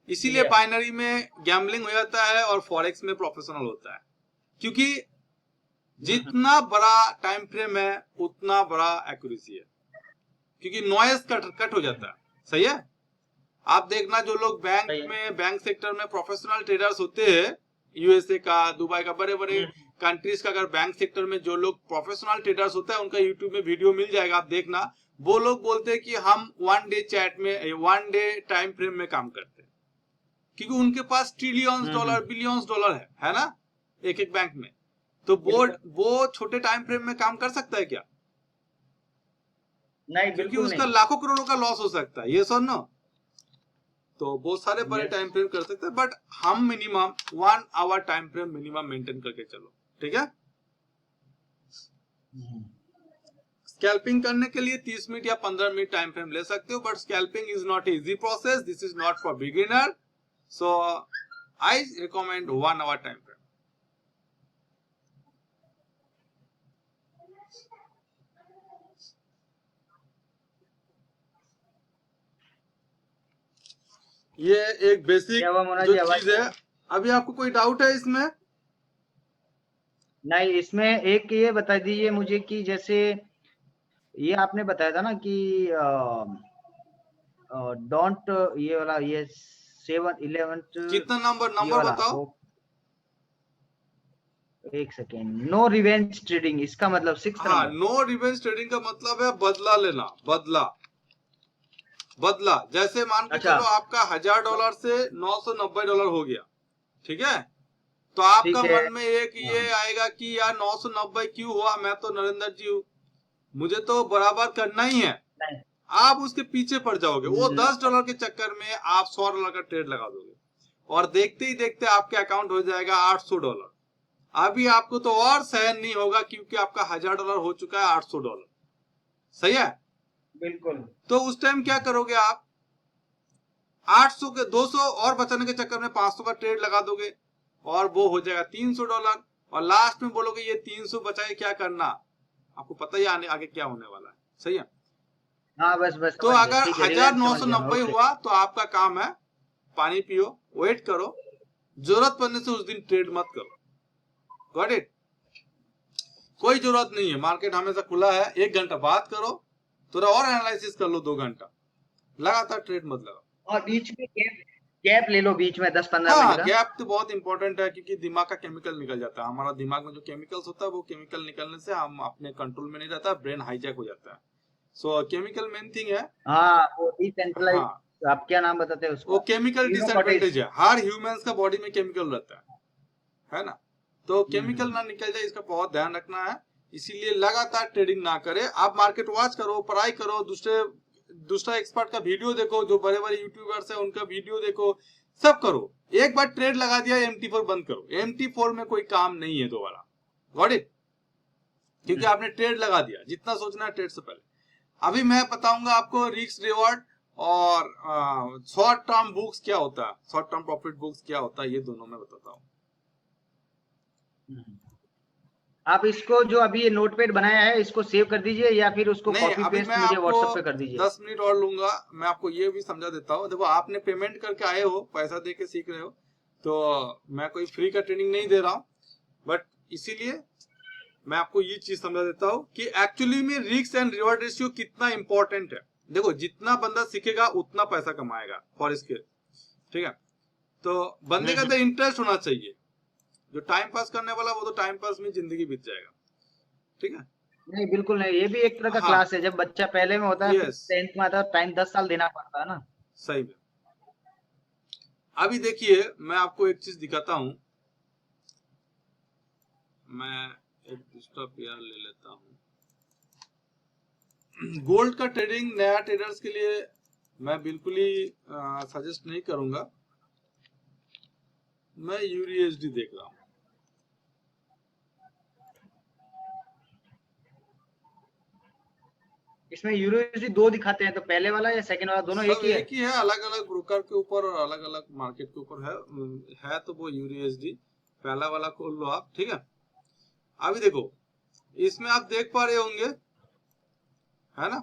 इसीलिए बाइनरी में गैम्बलिंग हो जाता है और फॉरेक्स में प्रोफेशनल होता है, क्योंकि जितना बड़ा टाइम फ्रेम है उतना बड़ा एक्यूरेसी है, क्योंकि नॉइज कट हो जाता है। सही है? आप देखना जो लोग बैंक में, बैंक सेक्टर में प्रोफेशनल ट्रेडर्स होते हैं, यूएसए का, दुबई का, बड़े बड़े कंट्रीज का, अगर बैंक सेक्टर में जो लोग प्रोफेशनल ट्रेडर्स होता है उनका यूट्यूब में वीडियो मिल जाएगा, आप देखना। वो लोग बोलते हैं कि हम 1 डे चैट में, 1 डे टाइम फ्रेम में काम करते हैं, क्योंकि उनके पास ट्रिलियंस डॉलर, बिलियंस डॉलर है ना, एक एक बैंक में। तो वो छोटे टाइम फ्रेम में काम कर सकता है क्या? नहीं, क्योंकि बिल्कुल उसका नहीं। लाखों करोड़ों का लॉस हो सकता है, ये सुन नो। तो बहुत सारे बड़े टाइम फ्रेम कर सकते हैं, बट हम minimum 1 hour time frame minimum maintain करके चलो, ठीक है? स्कैल्पिंग करने के लिए 30 मिनट या 15 मिनट टाइम फ्रेम ले सकते हो, but scalping is not easy process, this is not for beginner, so I recommend 1 hour time frame. ये एक बेसिक जो चीज है। अभी आपको कोई डाउट है इसमें? नहीं, इसमें एक ये बता दीजिए मुझे कि जैसे ये आपने बताया था ना कि डोंट, ये वाला, ये 7-11 कितना नंबर ये वाला बताओ। एक सेकेंड, नो रिवेंज ट्रेडिंग, इसका मतलब 6 हाँ, नंबर। नो रिवेंज ट्रेडिंग का मतलब है बदला लेना, बदला। जैसे मान के चलो आपका $1000 से $990 हो गया, ठीक है? तो आपका ठीक है। मन में एक ये आएगा कि यार 990 क्यों हुआ, मैं तो नरेंद्र जी हूँ, मुझे तो बराबर करना ही है। नहीं। आप उसके पीछे पड़ जाओगे, वो $10 के चक्कर में आप $100 का ट्रेड लगा दोगे, और देखते ही देखते आपके अकाउंट हो जाएगा $800। अभी आपको तो और सहन नहीं होगा, क्योंकि आपका $1000 हो चुका है $800। सही है? बिल्कुल। तो उस टाइम क्या करोगे आप? 800 के 200 और बचाने के चक्कर में 500 का ट्रेड लगा दोगे, और वो हो जाएगा $300। और लास्ट में बोलोगे ये 300 बचाए, क्या करना? आपको पता ही आगे क्या होने वाला है। सही है? हाँ, बस तो अगर 1990 ओके। हुआ तो आपका काम है पानी पियो, वेट करो, जरूरत पड़ने से उस दिन ट्रेड मत करो। Got it? कोई जरूरत नहीं है, मार्केट हमेशा खुला है। 1 घंटा बात करो, थोड़ा और एनालिसिस कर लो, 2 घंटा, लगातार ट्रेड मत लगाओ। और बीच में गैप ले लो, बीच में 10-15 हाँ, मिनट का। गैप तो बहुत इंपॉर्टेंट है, क्योंकि दिमाग का केमिकल निकल जाता है। हमारा दिमाग में जो केमिकल्स होता है, वो केमिकल निकलने से हम अपने कंट्रोल में नहीं रहता, ब्रेन हाईजैक हो जाता है। सो केमिकल मेन थिंग है। हाँ, वो डिसेंट्रलाइज, हाँ, आप क्या नाम बताते हैं उसका? वो केमिकल डिसएडवांटेज है। हर ह्यूमंस का बॉडी में केमिकल रहता है ना? तो केमिकल ना निकल जाए, इसका बहुत ध्यान रखना है। इसीलिए लगातार ट्रेडिंग ना करें। आप मार्केट वॉच करो, पढ़ाई करो, दूसरा एक्सपर्ट का वीडियो देखो, जो बड़े बड़े यूट्यूबर्स है उनका वीडियो देखो, सब करो। एक बार ट्रेड लगा दिया, MT4 बंद करो। MT4 में कोई काम नहीं है दोबारा। Got it? क्योंकि आपने ट्रेड लगा दिया। जितना सोचना है ट्रेड से पहले। अभी मैं बताऊंगा आपको रिस्क रिवॉर्ड और शॉर्ट टर्म बुक्स क्या होता है, शॉर्ट टर्म प्रॉफिट बुक्स क्या होता है, ये दोनों मैं बताता हूँ। आप इसको जो अभी ये नोटपैड बनाया है, इसको सेव कर दीजिए, या फिर उसको नहीं, कॉपी अभी पेस्ट मैं मुझे आपको व्हाट्सएप पे कर दीजिए। 10 मिनट और लूंगा। मैं आपको ये भी समझा देता हूँ। देखो, आपने पेमेंट करके आए हो, पैसा दे के सीख रहे हो, तो मैं कोई फ्री का ट्रेनिंग नहीं दे रहा हूँ, बट इसीलिए मैं आपको ये चीज समझा देता हूँ कि एक्चुअली में रिस्क एंड रिवॉर्ड रेशियो कितना इंपॉर्टेंट है। देखो जितना बंदा सीखेगा उतना पैसा कमाएगा फॉर स्किल, ठीक है। तो बंदे का तो इंटरेस्ट होना चाहिए, जो टाइम पास करने वाला वो तो टाइम पास में जिंदगी बीत जाएगा, ठीक है। नहीं बिल्कुल नहीं, ये भी एक तरह का हाँ क्लास है। जब बच्चा पहले में होता है, फिर यस 10th में आता है, टाइम 10 साल देना पड़ता है ना। सही में। अभी देखिए मैं आपको एक चीज दिखाता हूं, मैं एक दूसरा पेयर ले लेता हूं। गोल्ड का ट्रेडिंग नया ट्रेडर्स के लिए मैं बिल्कुल ही सजेस्ट नहीं करूंगा। मैं यूएसडी देख रहा हूं। इसमें यूरोजी 2 दिखाते हैं, तो पहले वाला या सेकंड वाला दोनों एक सब ही है? एक ही है, अलग अलग ब्रोकर के ऊपर और अलग अलग मार्केट के ऊपर है तो वो यूएसडी पहला वाला खोल लो आप, ठीक है। अभी देखो इसमें आप देख पा रहे होंगे, है ना।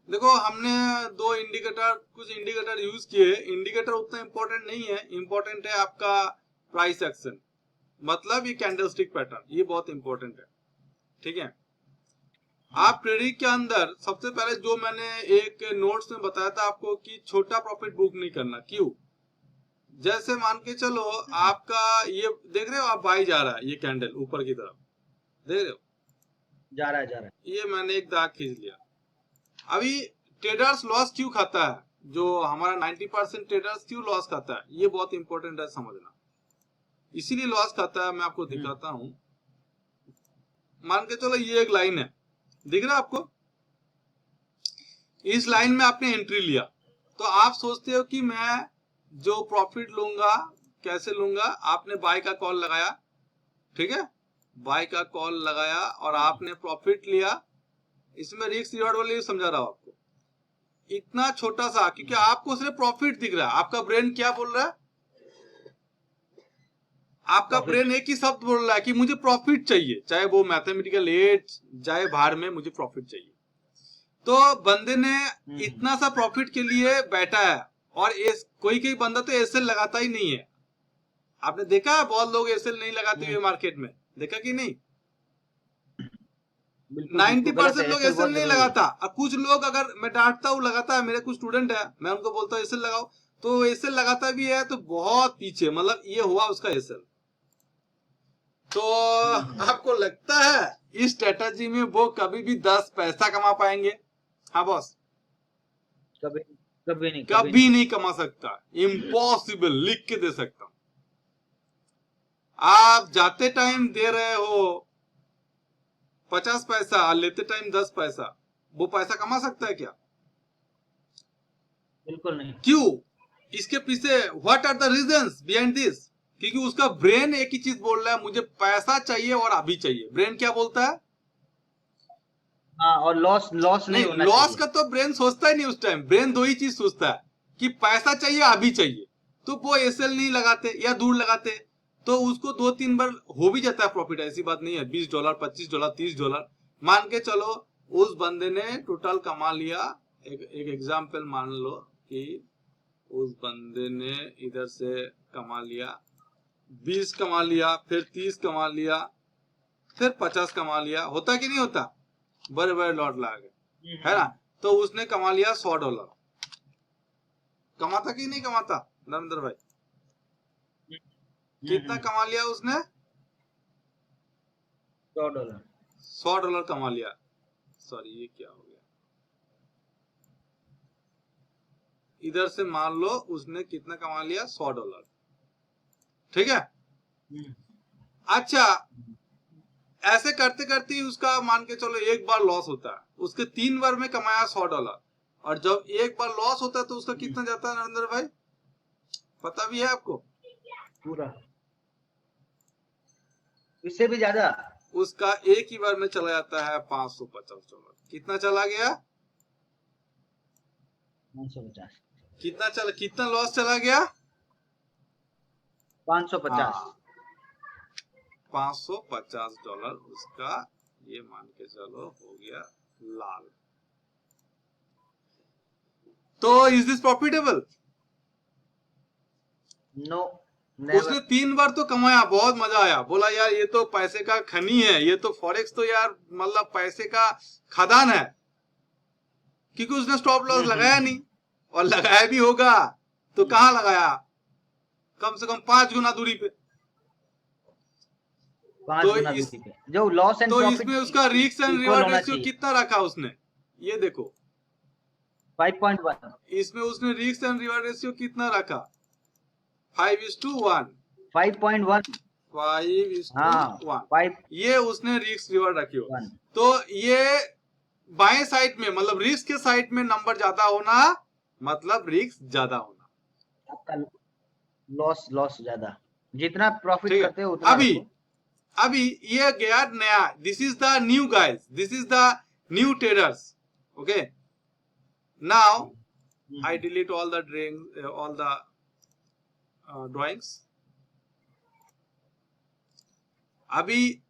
देखो हमने दो इंडिकेटर, कुछ इंडिकेटर यूज किए। इंडिकेटर उतना इंपॉर्टेंट नहीं है, इंपॉर्टेंट है आपका प्राइस एक्शन, मतलब ये कैंडलस्टिक पैटर्न, ये बहुत इंपॉर्टेंट है, ठीक है। आप ट्रेडिंग के अंदर सबसे पहले जो मैंने एक नोट्स में बताया था आपको कि छोटा प्रॉफिट बुक नहीं करना। क्यों? जैसे मान के चलो आपका ये देख रहे हो आप, बाई जा रहा है ये कैंडल ऊपर की तरफ, देख रहे हो जा रहा है। ये मैंने एक दाग खींच लिया। अभी ट्रेडर्स लॉस क्यों खाता है? जो हमारा 90% ट्रेडर्स क्यों लॉस खाता है, ये बहुत इंपॉर्टेंट है समझना। इसीलिए लॉस खाता है, मैं आपको दिखाता हूं। मान के चलो ये एक लाइन है, दिख रहा है आपको? इस लाइन में आपने एंट्री लिया, तो आप सोचते हो कि मैं जो प्रॉफिट लूंगा कैसे लूंगा। आपने बाय का कॉल लगाया, ठीक है, बाय का कॉल लगाया और आपने प्रॉफिट लिया। इसमें रिस्क रिवॉर्ड वाले समझा रहा हूं आपको, इतना छोटा सा, क्योंकि आपको सिर्फ प्रॉफिट दिख रहा है। आपका ब्रेन क्या बोल रहा है? आपका ब्रेन एक ही शब्द बोल रहा है कि मुझे प्रॉफिट चाहिए, चाहे वो मैथमेटिकल एड जाए बाहर में, मुझे प्रॉफिट चाहिए। तो बंदे ने इतना सा प्रॉफिट के लिए बैठा है, और कोई बंदा तो एसएल लगाता ही नहीं है। आपने देखा है बहुत लोग एसएल नहीं लगाते हुए मार्केट में, देखा कि नहीं? 90% लोग एसएल नहीं लगाता। अब कुछ लोग, अगर मैं डांटता हूँ लगाता है, मेरे कुछ स्टूडेंट है, मैं उनको बोलता हूँ एसएल लगाओ, तो एसएल लगाता भी है तो बहुत पीछे, मतलब ये हुआ उसका एसएल। तो आपको लगता है इस स्ट्रेटजी में वो कभी भी 10 पैसा कमा पाएंगे? हाँ बॉस, कभी नहीं कमा सकता, इम्पॉसिबल, लिख के दे सकता हूं। आप जाते टाइम दे रहे हो 50 पैसा और लेते टाइम 10 पैसा, वो पैसा कमा सकता है क्या? बिल्कुल नहीं। क्यों? इसके पीछे what are the reasons behind this? क्योंकि उसका ब्रेन एक ही चीज बोल रहा है, मुझे पैसा चाहिए और अभी चाहिए। ब्रेन क्या बोलता है? हाँ, और लॉस नहीं होना लॉस चाहिए। का तो ब्रेन सोचता ही नहीं उस टाइम। ब्रेन दो ही चीज सोचता है कि पैसा चाहिए, अभी चाहिए। तो वो एसएल नहीं लगाते या दूर लगाते, तो उसको 2-3 बार हो भी जाता है प्रॉफिट, ऐसी बात नहीं है। $20, $25, $30 मान के चलो, उस बंदे ने टोटल कमा लिया। एक एग्जाम्पल मान लो कि उस बंदे ने इधर से कमा लिया 20 कमा लिया, फिर 30 कमा लिया, फिर 50 कमा लिया। होता कि नहीं होता? बड़े बड़े लॉट लगा के, है ना। तो उसने कमा लिया $100। कमाता कि नहीं कमाता नरेंद्र भाई? कितना कमा लिया उसने? $100 कमा लिया। सॉरी, ये क्या हो गया? इधर से मान लो उसने कितना कमा लिया? $100, ठीक है। अच्छा, ऐसे करते करते ही उसका मान के चलो एक बार लॉस होता है, उसके 3 बार में कमाया $100। और जब एक बार लॉस होता है तो उसका कितना जाता है नरेंद्र भाई, पता भी है आपको? पूरा, इससे भी ज्यादा। उसका एक ही बार में चला जाता है $550। कितना चला गया? 550। कितना लॉस चला गया? 550। $550 उसका, ये मान के चलो हो गया लाल। तो इज दिस प्रॉफिटेबल? नो। उसने 3 बार तो कमाया, बहुत मजा आया, बोला यार ये तो पैसे का खनी है, ये तो फॉरेक्स तो यार मतलब पैसे का खदान है। क्योंकि उसने स्टॉप लॉस लगाया नहीं, और लगाया भी होगा तो कहाँ लगाया, कम से कम 5 गुना दूरी पे। 5 तो गुना इस दूरी पे, जो लॉस एंड तो प्रॉफिट इसमें उसका रिस्क एंड इक्वल रिवार्ड होना रेशियो चाहिए। कितना रखा उसने, ये देखो 5.1, इसमें उसने रिस्क एंड रिवार्ड रेशियो कितना रखा, 5:1, 5.1, 5:1, 5.1। ये उसने रिस्क रिवार्ड रखी हो। तो ये बाएं साइड में मतलब रिस्क के साइड में नंबर ज्यादा होना मतलब रिस्क ज्यादा होना, आपका लॉस ज्यादा, जितना प्रॉफिट ठीक है। करते हो उतना रखो। अभी ये गया नया, this is the new guys, this is the new traders, okay. Now I delete all the drawings. अभी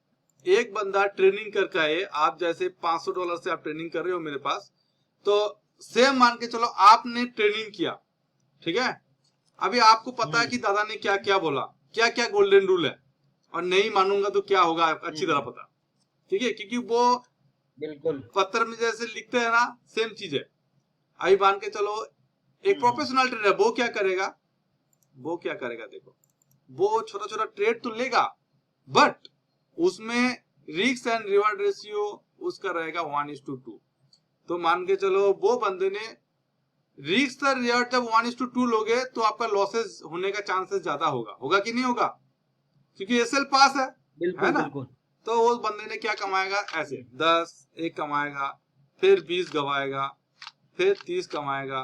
एक बंदा ट्रेनिंग करके आए, आप जैसे $500 से आप ट्रेनिंग कर रहे हो मेरे पास, तो सेम मान के चलो आपने ट्रेनिंग किया, ठीक है। अभी आपको पता है कि दादा ने क्या क्या बोला, क्या क्या गोल्डन रूल है, और नहीं मानूंगा तो क्या होगा अच्छी तरह पता, ठीक है, क्योंकि वो बिल्कुल पत्र में जैसे लिखते हैं ना, सेम चीज है। अभी मान के चलो एक प्रोफेशनल ट्रेडर वो क्या करेगा, देखो वो छोटा छोटा ट्रेड तो लेगा, बट उसमें रिस्क एंड रिवार्ड रेशियो उसका रहेगा 1:2। तो मान के चलो वो बंदे ने रिस्क और रिवार्ड जब 1:2 लोगे तो आपका लॉसेस होने का चांसेस ज्यादा होगा कि नहीं होगा, क्योंकि एसएल पास है ना। बिल्कुल। तो वो बंदे ने क्या कमाएगा, ऐसे 10 एक कमाएगा, फिर 20 गवाएगा, फिर 30 कमाएगा,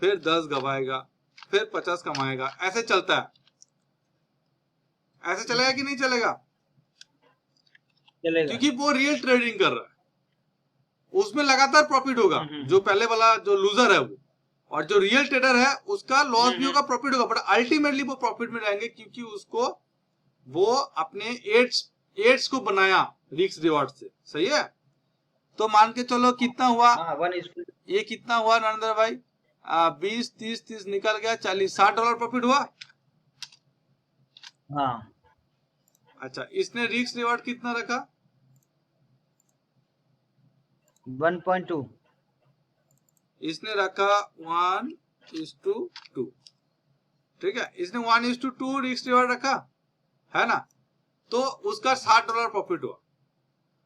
फिर 10 गवाएगा, फिर 50 कमाएगा, ऐसे चलता है। ऐसे चलेगा कि नहीं चलेगा, क्योंकि वो रियल ट्रेडिंग कर रहा है, उसमें लगातार प्रॉफिट होगा। जो पहले वाला जो लूजर है वो, और जो रियल ट्रेडर है उसका लॉस भी होगा, प्रॉफिट होगा, बट अल्टीमेटली वो प्रॉफिट में रहेंगे, क्योंकि उसको वो अपने एड्स को बनाया रिस्क रिवार्ड से, सही है। तो मान के चलो कितना हुआ, ये कितना हुआ नरेंद्र भाई, 20 30 निकल गया, 40 $60 प्रॉफिट हुआ। हाँ। अच्छा, इसने रिस्क रिवार्ड कितना रखा, 1.2। इसने रखा 1:2, ठीक है, इसने 1:2 रिस्क रिवार्ड रखा है ना, तो उसका $60 प्रॉफिट हुआ।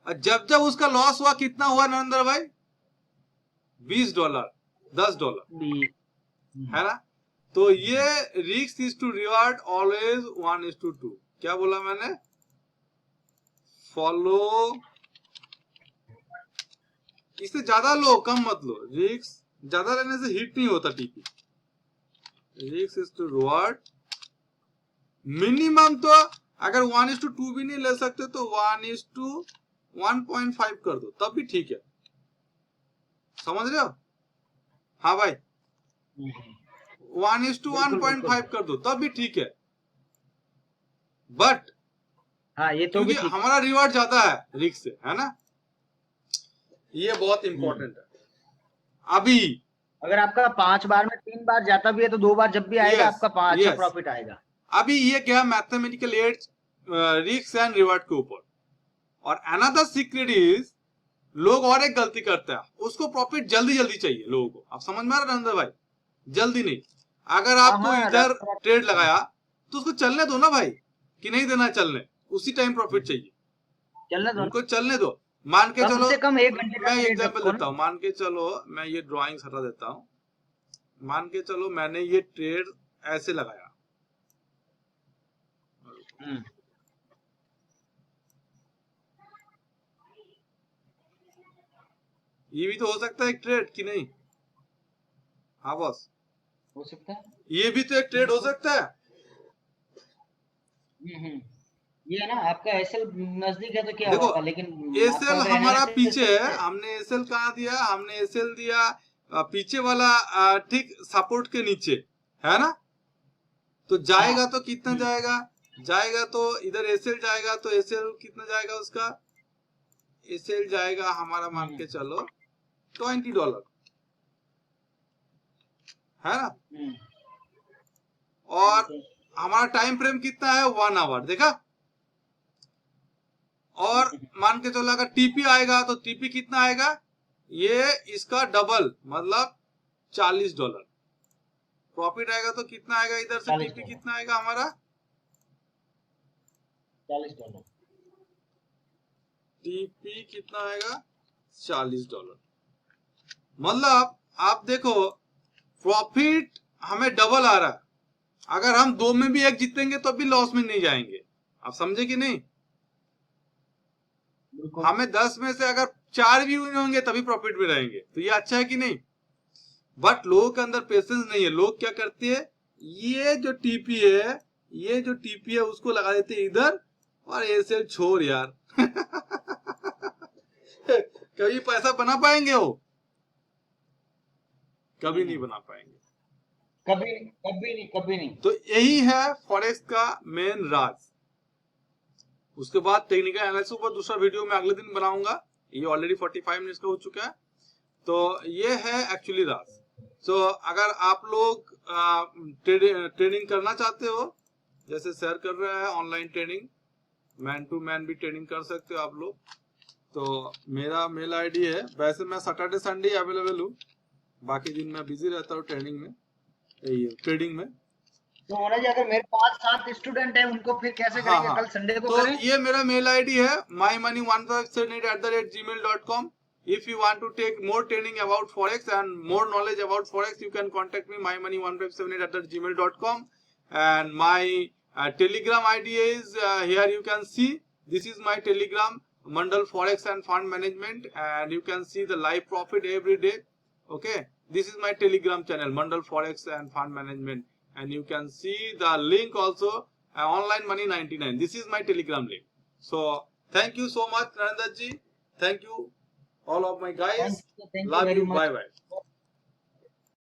और जब जब उसका लॉस हुआ कितना हुआ नरेंद्र भाई, $20, $10, है ना। तो ये risk is to reward always 1:2। क्या बोला मैंने, फॉलो, इससे ज्यादा लो कम मत लो, रिस्क ज्यादा लेने से हिट नहीं होता TP. Risk is to reward minimum, तो अगर 1:2 भी नहीं ले सकते तो 1:1.5 कर दो, तब भी ठीक है, समझ रहे हो। हाँ भाई, 1:1.5 कर दो तब भी ठीक है, बट हाँ ये तो क्योंकि हमारा रिवार्ड ज्यादा है रिस्क से, है ना, ये बहुत इंपॉर्टेंट है। अभी अगर आपका 5 बार में 3 बार जाता भी है तो 2 बार जब भी आएगा आपका 5 अच्छा प्रॉफिट आएगा। अभी ये क्या mathematical aids risk and reward के ऊपर। और अनदर सीक्रेट इज, लोग और एक गलती करते हैं, उसको प्रॉफिट जल्दी जल्दी चाहिए लोगों को, आप समझ में आ रहा है भाई, जल्दी नहीं। अगर आपको इधर ट्रेड लगाया तो उसको चलने दो ना भाई, कि नहीं देना चलने, उसी टाइम प्रॉफिट चाहिए, चलने दो, उनको चलने दो। मान के चलो कम 1 घंटे मैं एग्जांपल देता हूँ, मान के चलो मैं ये ड्राइंग्स हटा देता हूँ, मान के चलो मैंने ये ट्रेड ऐसे लगाया, ये भी तो हो सकता है एक ट्रेड कि नहीं, हाँ बॉस हो सकता है, ये भी तो एक ट्रेड हो सकता है। ये है ना, आपका एसएल नजदीक है तो क्या देखो, होगा, लेकिन एसएल हमारा पीछे है, हमने एसएल कहाँ दिया, हमने एसएल दिया पीछे वाला ठीक सपोर्ट के नीचे, है ना। तो जाएगा तो कितना जाएगा, जाएगा तो इधर एसएल जाएगा, तो एसएल कितना जाएगा उसका, एसएल जाएगा हमारा मान के चलो $20, है ना। और हमारा टाइम फ्रेम कितना है, 1 आवर, देखा। और मान के चलो अगर टीपी आएगा तो टीपी कितना आएगा, ये इसका डबल मतलब $40 प्रॉफिट आएगा। तो कितना आएगा इधर से टीपी कितना आएगा हमारा $40 टीपी कितना आएगा $40। मतलब आप देखो प्रॉफिट हमें डबल आ रहा है। अगर हम 2 में भी 1 जीतेंगे तो भी लॉस में नहीं जाएंगे। आप समझे कि नहीं? हमें 10 में से अगर 4 भी होंगे तभी प्रॉफिट में रहेंगे। तो ये अच्छा है कि नहीं? बट लोगों के अंदर पेशेंस नहीं है। लोग क्या करते हैं, ये जो टीपी है उसको लगा देते हैं इधर और ऐसे छोड़ यार कभी पैसा बना पाएंगे वो? कभी नहीं बना पाएंगे। कभी नहीं। तो यही है फॉरेक्स का मेन राज। उसके बाद टेक्निकल एनालिसिस पर दूसरा वीडियो मैं अगले दिन बनाऊंगा। ये ऑलरेडी 45 मिनट्स का हो चुका है। तो ये है एक्चुअली राज। सो अगर आप लोग ट्रेडिंग करना चाहते हो, जैसे शेयर कर रहा है online trading, man to man भी ट्रेडिंग कर सकते हो आप लोग। तो मेरा मेल आईडी है। वैसे मैं सैटरडे संडे अवेलेबल हूँ, बाकी दिन मैं बिजी रहता हूँ ट्रेडिंग में। तो मोना जी, अगर मेरे 5-7 स्टूडेंट हैं उनको फिर कैसे करेंगे? हाँ। कल संडे को तो करें? ये मेरा मेल आईडी है mymoney1578@gmail.com। If you want to take more training about forex and more knowledge about forex, you can contact me mymoney1578@gmail.com. And my telegram ID is here. You can see this is my telegram, Mandal Forex and Fund Management, and you can see the live profit every day. Okay, this is my telegram channel, Mandal Forex and Fund Management, and you can see the link also, Online Money 99. This is my telegram link. So thank you so much, Narendra ji. Thank you all of my guys. Thank you Love very you. much. Bye bye.